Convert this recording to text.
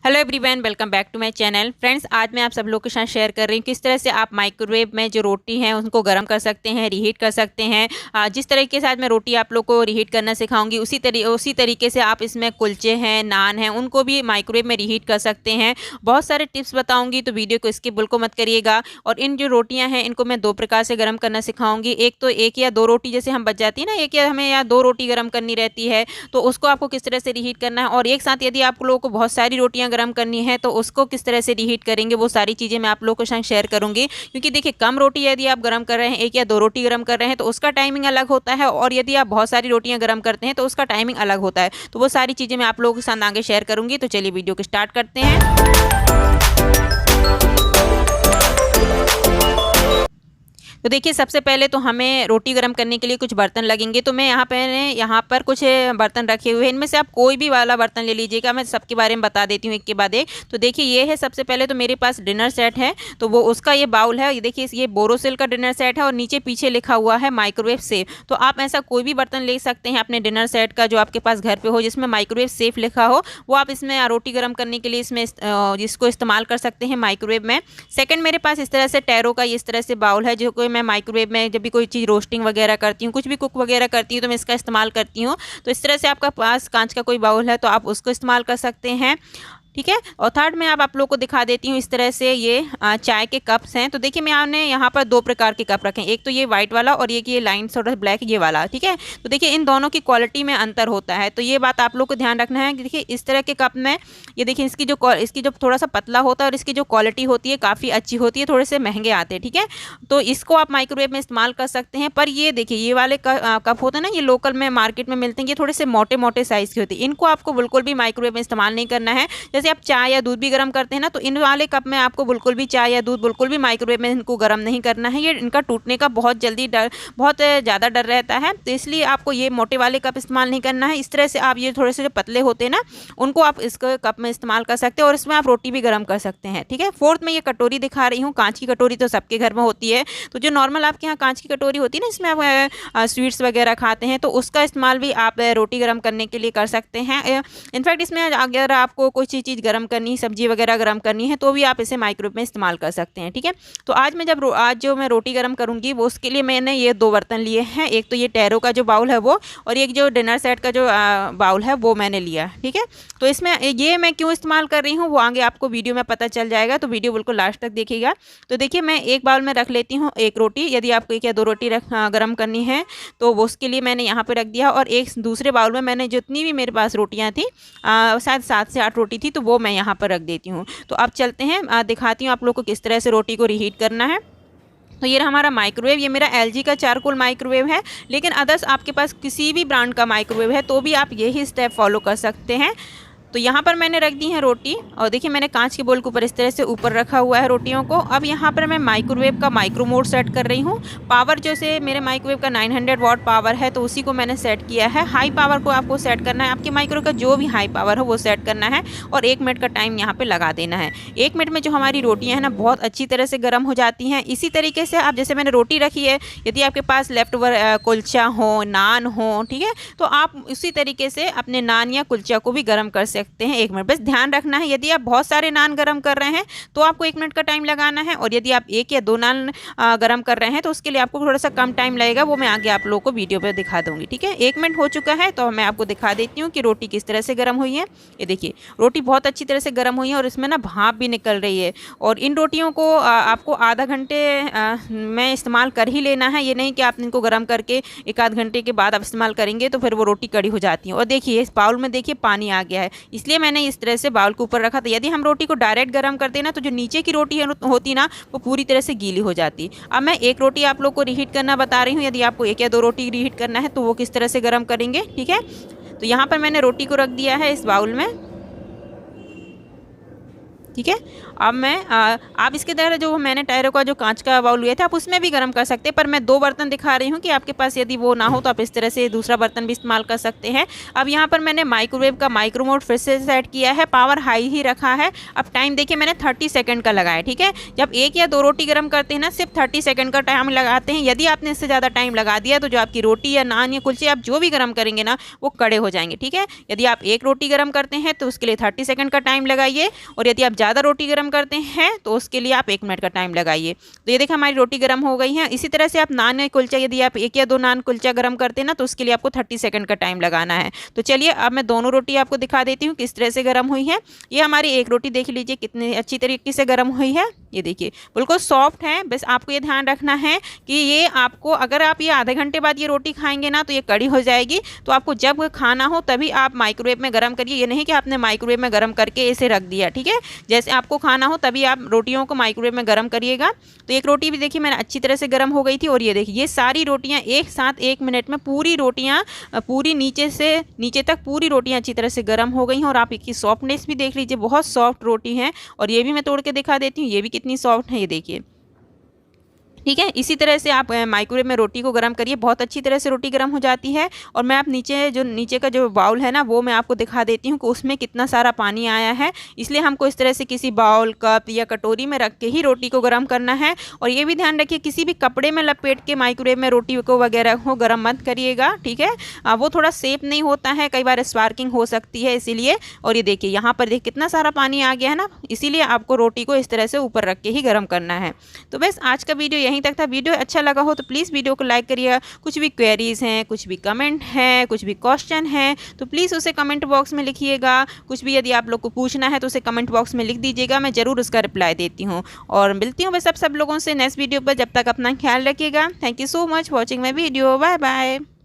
Hello everyone, welcome back to my channel. Friends, आज मैं आप सब लोग के साथ शेयर कर रही हूँ किस तरह से आप माइक्रोवेव में जो रोटी है उनको गर्म कर सकते हैं, रीहीट कर सकते हैं। जिस तरीके से आज मैं रोटी आप लोग को रीहीट करना सिखाऊंगी उसी तरीके से आप इसमें कुलचे हैं, नान हैं, उनको भी माइक्रोवेव में रीहीट कर सकते हैं। बहुत सारे टिप्स बताऊँगी, तो वीडियो को स्किप बिल्कुल मत करिएगा। और इन जो रोटियाँ हैं इनको मैं दो प्रकार से गर्म करना सिखाऊंगी। एक तो एक या दो रोटी जैसे हम बच जाती है ना, एक या हमें या दो रोटी गर्म करनी रहती है, तो उसको आपको किस तरह से रीहीट करना है। और एक साथ यदि आप लोगों को बहुत सारी रोटियां गर्म करनी है तो उसको किस तरह से रीहीट करेंगे, वो सारी चीज़ें मैं आप लोगों के साथ शेयर करूंगी। क्योंकि देखिए, कम रोटी यदि आप गर्म कर रहे हैं, एक या दो रोटी गर्म कर रहे हैं, तो उसका टाइमिंग अलग होता है। और यदि आप बहुत सारी रोटियां गर्म करते हैं तो उसका टाइमिंग अलग होता है। तो वो सारी चीज़ें मैं आप लोगों के साथ आगे शेयर करूंगी। तो चलिए वीडियो को स्टार्ट करते हैं। तो देखिए, सबसे पहले तो हमें रोटी गर्म करने के लिए कुछ बर्तन लगेंगे। तो मैं यहाँ पर कुछ बर्तन रखे हुए हैं। इनमें से आप कोई भी वाला बर्तन ले लीजिएगा। मैं सबके बारे में बता देती हूँ एक के बाद एक। तो देखिए, ये है सबसे पहले तो मेरे पास डिनर सेट है, तो वो उसका ये बाउल है। ये देखिए, ये बोरोसिल का डिनर सेट है और नीचे पीछे लिखा हुआ है माइक्रोवेव सेफ। तो आप ऐसा कोई भी बर्तन ले सकते हैं अपने डिनर सेट का जो आपके पास घर पे हो, जिसमें माइक्रोवेव सेफ लिखा हो। वो आप इसमें रोटी गर्म करने के लिए जिसको इस्तेमाल कर सकते हैं माइक्रोवेव में। सेकेंड, मेरे पास इस तरह से टैरो का इस तरह से बाउल है, जो मैं माइक्रोवेव में जब भी कोई चीज़ रोस्टिंग वगैरह करती हूँ, कुछ भी कुक वगैरह करती हूँ, तो मैं इसका इस्तेमाल करती हूँ। तो इस तरह से आपका पास कांच का कोई बाउल है तो आप उसको इस्तेमाल कर सकते हैं। ठीक है। और थर्ड में आप लोग को दिखा देती हूँ, इस तरह से ये चाय के कप्स हैं। तो देखिए, मैंने यहाँ पर दो प्रकार के कप रखे हैं, एक तो ये वाइट वाला और एक ये लाइन थोड़ा ब्लैक ये वाला। ठीक है। तो देखिए, इन दोनों की क्वालिटी में अंतर होता है, तो ये बात आप लोग को ध्यान रखना है कि देखिए, इस तरह के कप में ये देखिए, इसकी जो थोड़ा सा पतला होता है और इसकी जो क्वालिटी होती है काफ़ी अच्छी होती है, थोड़े से महंगे आते हैं। ठीक है। तो इसको आप माइक्रोवेव में इस्तेमाल कर सकते हैं। पर ये देखिए, ये वाले कप होते हैं ना, ये लोकल में मार्केट में मिलते हैं, ये थोड़े से मोटे मोटे साइज़ के होते हैं। इनको आपको बिल्कुल भी माइक्रोवेव में इस्तेमाल नहीं करना है। जैसे आप चाय या दूध भी गर्म करते हैं ना, तो इन वाले कप में आपको बिल्कुल भी चाय या दूध बिल्कुल भी माइक्रोवेव में इनको गर्म नहीं करना है। ये इनका टूटने का बहुत ज़्यादा डर रहता है, तो इसलिए आपको ये मोटे वाले कप इस्तेमाल नहीं करना है। इस तरह से आप ये थोड़े से जो पतले होते हैं ना, उनको आप इस कप में इस्तेमाल कर सकते हैं और इसमें आप रोटी भी गर्म कर सकते हैं। ठीक है। फोर्थ में ये कटोरी दिखा रही हूँ, कांच की कटोरी तो सबके घर में होती है। तो जो नॉर्मल आपके यहाँ कांच की कटोरी होती है ना, इसमें आप स्वीट्स वगैरह खाते हैं, तो उसका इस्तेमाल भी आप रोटी गर्म करने के लिए कर सकते हैं। इनफैक्ट इसमें अगर आपको कोई चीज़ गर्म करनी, सब्जी वगैरह गर्म करनी है, तो भी आप इसे माइक्रोवेव में इस्तेमाल कर सकते हैं। ठीक है। तो आज जो मैं रोटी गर्म करूंगी वो उसके लिए मैंने ये दो बर्तन लिए हैं। एक तो ये टैरो का जो बाउल है वो, और एक जो डिनर सेट का जो बाउल है वो मैंने लिया। ठीक है। तो इसमें ये मैं क्यों इस्तेमाल कर रही हूँ वो आगे आपको वीडियो में पता चल जाएगा, तो वीडियो बिल्कुल लास्ट तक देखिएगा। तो देखिए, मैं एक बाउल में रख लेती हूँ एक रोटी। यदि आपको एक या दो रोटी गर्म करनी है तो वो उसके लिए मैंने यहाँ पर रख दिया। और एक दूसरे बाउल में मैंने जितनी भी मेरे पास रोटियाँ थी, शायद 7 से 8 रोटी थी, तो वो मैं यहाँ पर रख देती हूँ। तो अब चलते हैं, दिखाती हूँ आप लोग को किस तरह से रोटी को रीहीट करना है। तो ये रहा हमारा माइक्रोवेव। ये मेरा एलजी का चारकोल माइक्रोवेव है, लेकिन अदर्स आपके पास किसी भी ब्रांड का माइक्रोवेव है तो भी आप यही स्टेप फॉलो कर सकते हैं। तो यहाँ पर मैंने रख दी है रोटी, और देखिए, मैंने कांच के बोल के ऊपर इस तरह से ऊपर रखा हुआ है रोटियों को। अब यहाँ पर मैं माइक्रोवेव का माइक्रो मोड सेट कर रही हूँ। पावर जो से मेरे माइक्रोवेव का 900 वाट पावर है, तो उसी को मैंने सेट किया है। हाई पावर को आपको सेट करना है, आपके माइक्रोवेव का जो भी हाई पावर हो वो सेट करना है, और 1 मिनट का टाइम यहाँ पर लगा देना है। 1 मिनट में जो हमारी रोटियाँ हैं ना, बहुत अच्छी तरह से गर्म हो जाती हैं। इसी तरीके से आप, जैसे मैंने रोटी रखी है, यदि आपके पास लेफ्ट ओवर कुलचा हो, नान हो, ठीक है, तो आप उसी तरीके से अपने नान या कुलचा को भी गर्म कर सकते हैं 1 मिनट। बस ध्यान रखना है, यदि आप बहुत सारे नान गरम कर रहे हैं तो आपको 1 मिनट का टाइम लगाना है, और यदि आप एक या दो नान गरम कर रहे हैं तो उसके लिए आपको थोड़ा सा कम टाइम लगेगा। वो मैं आगे आप लोगों को वीडियो पे दिखा दूंगी। ठीक है। 1 मिनट हो चुका है, तो मैं आपको दिखा देती हूँ कि रोटी किस तरह से गर्म हुई है। ये देखिए, रोटी बहुत अच्छी तरह से गर्म हुई है और इसमें ना भाप भी निकल रही है। और इन रोटियों को आपको आधा घंटे में इस्तेमाल कर ही लेना है। ये नहीं कि आप इनको गर्म करके 1 आध घंटे के बाद आप इस्तेमाल करेंगे तो फिर वो रोटी कड़ी हो जाती है। और देखिए, इस बाउल में देखिए पानी आ गया है, इसलिए मैंने इस तरह से बाउल के ऊपर रखा था। यदि हम रोटी को डायरेक्ट गर्म करते हैं ना, तो जो नीचे की रोटी होती ना, वो पूरी तरह से गीली हो जाती। अब मैं एक रोटी आप लोग को रीहीट करना बता रही हूँ। यदि आपको एक या दो रोटी रीहीट करना है तो वो किस तरह से गर्म करेंगे। ठीक है। तो यहाँ पर मैंने रोटी को रख दिया है इस बाउल में। ठीक है। अब मैं आप इसके तरह जो मैंने टायरों का जो कांच का बाउल लिया था आप उसमें भी गर्म कर सकते हैं, पर मैं 2 बर्तन दिखा रही हूँ कि आपके पास यदि वो ना हो तो आप इस तरह से दूसरा बर्तन भी इस्तेमाल कर सकते हैं। अब यहाँ पर मैंने माइक्रोवेव का माइक्रो मोड फिर से सेट किया है, पावर हाई ही रखा है। अब टाइम देखिए मैंने 30 सेकंड का लगाया। ठीक है, जब 1 या 2 रोटी गर्म करते हैं ना सिर्फ 30 सेकंड का टाइम लगाते हैं। यदि आपने इससे ज़्यादा टाइम लगा दिया तो जो आपकी रोटी या नान या कुलचे आप जो भी गर्म करेंगे ना वो कड़े हो जाएंगे। ठीक है, यदि आप 1 रोटी गर्म करते हैं तो उसके लिए 30 सेकंड का टाइम लगाइए, और यदि आप ज़्यादा रोटी गर्म करते हैं तो उसके लिए आप 1 मिनट का टाइम लगाइए। तो ये देखिए हमारी रोटी गर्म हो गई है। इसी तरह से आप नान या कुलचा, यदि आप 1 या 2 नान कुलचा गर्म करते हैं ना तो उसके लिए आपको 30 सेकंड का टाइम लगाना है। तो चलिए अब मैं दोनों रोटी आपको दिखा देती हूँ किस तरह से गर्म हुई है। ये हमारी एक रोटी देख लीजिए कितनी अच्छी तरीके से गर्म हुई है। ये देखिए बिल्कुल सॉफ्ट है। बस आपको ये ध्यान रखना है कि ये आपको, अगर आप ये आधे घंटे बाद ये रोटी खाएंगे ना तो ये कड़ी हो जाएगी। तो आपको जब खाना हो तभी आप माइक्रोवेव में गर्म करिए। ये नहीं कि आपने माइक्रोवेव में गर्म करके इसे रख दिया। ठीक है, जैसे आपको खाना हो तभी आप रोटियों को माइक्रोवेव में गर्म करिएगा। तो एक रोटी भी देखिए मैंने अच्छी तरह से गर्म हो गई थी, और ये देखिए ये सारी रोटियां एक साथ 1 मिनट में पूरी रोटियां पूरी नीचे से नीचे तक पूरी रोटियां अच्छी तरह से गर्म हो गई हैं। और आप इसकी सॉफ्टनेस भी देख लीजिए, बहुत सॉफ्ट रोटी है। और ये भी मैं तोड़ के दिखा देती हूँ, ये भी कितनी सॉफ्ट है, ये देखिए। ठीक है, इसी तरह से आप माइक्रोवेव में रोटी को गर्म करिए, बहुत अच्छी तरह से रोटी गर्म हो जाती है। और मैं आप नीचे का जो बाउल है ना वो मैं आपको दिखा देती हूँ कि उसमें कितना सारा पानी आया है। इसलिए हमको इस तरह से किसी बाउल, कप या कटोरी में रख के ही रोटी को गर्म करना है। और ये भी ध्यान रखिए किसी भी कपड़े में लपेट के माइक्रोवेव में रोटी को वगैरह को गर्म मत करिएगा। ठीक है, वो थोड़ा सेफ नहीं होता है, कई बार स्पार्किंग हो सकती है इसीलिए। और ये देखिए यहाँ पर देखिए कितना सारा पानी आ गया है ना, इसीलिए आपको रोटी को इस तरह से ऊपर रख के ही गर्म करना है। तो बस आज का वीडियो यहीं तक था। वीडियो अच्छा लगा हो तो प्लीज़ वीडियो को लाइक करिएगा। कुछ भी क्वेरीज हैं, कुछ भी कमेंट है, कुछ भी क्वेश्चन है तो प्लीज़ उसे कमेंट बॉक्स में लिखिएगा। कुछ भी यदि आप लोग को पूछना है तो उसे कमेंट बॉक्स में लिख दीजिएगा, मैं ज़रूर उसका रिप्लाई देती हूँ। और मिलती हूँ बस सब लोगों से नेक्स्ट वीडियो पर। जब तक अपना ख्याल रखिएगा। Thank you so much watching my video. Bye bye.